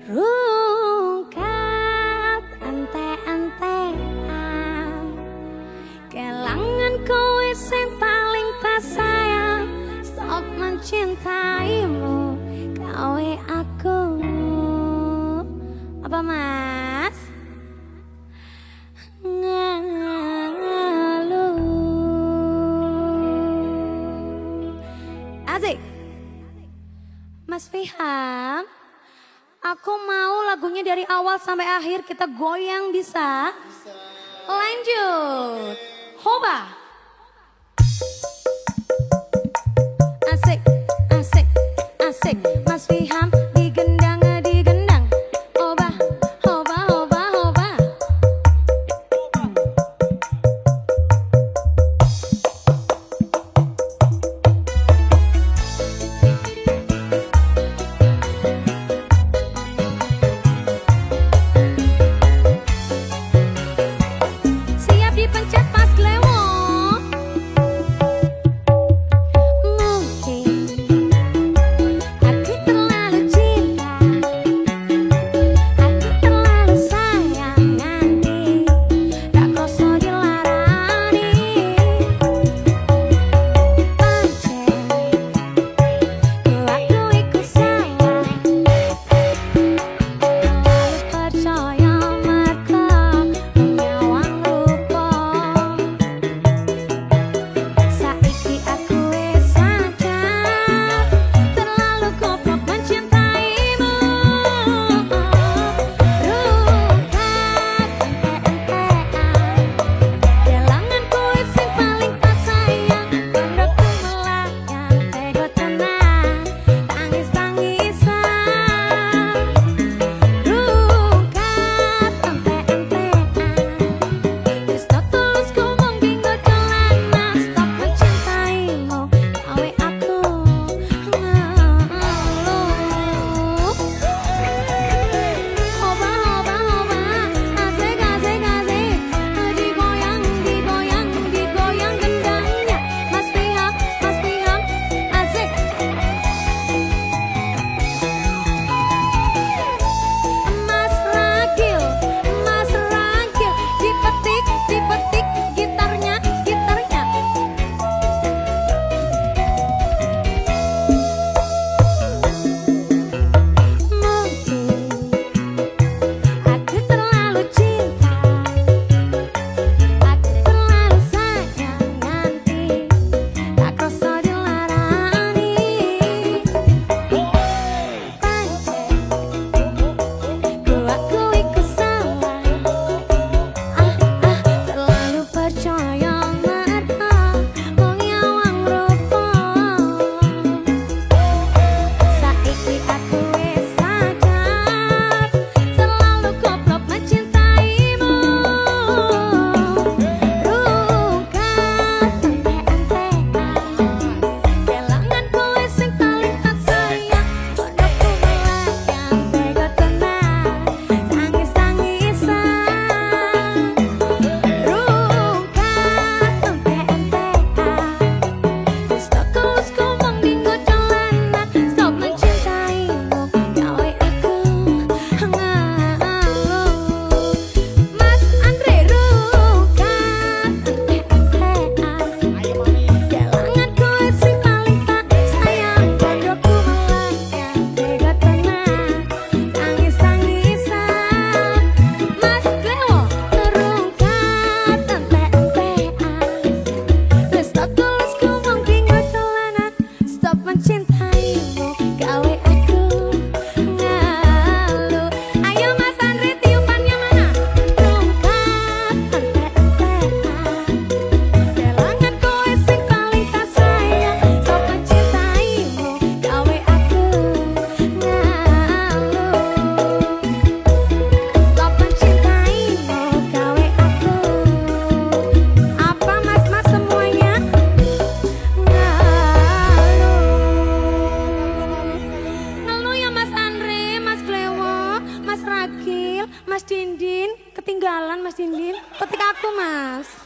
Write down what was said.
Rungkat ente-entean kelangan kowe sing paling tak sayang. Stop mencintaimu kowe aku. Apa mas? Ngalu Asik Mas Fiham, aku mau lagunya dari awal sampai akhir kita goyang, bisa? Bisa. Lanjut. Hoba. Asik, asik, asik. Mas Fiham digendang, digendang. Hoba, hoba, hoba, hoba. Siap dipencet Mas Glewo. Mas Dindin, ketinggalan Mas Dindin. Petik aku Mas.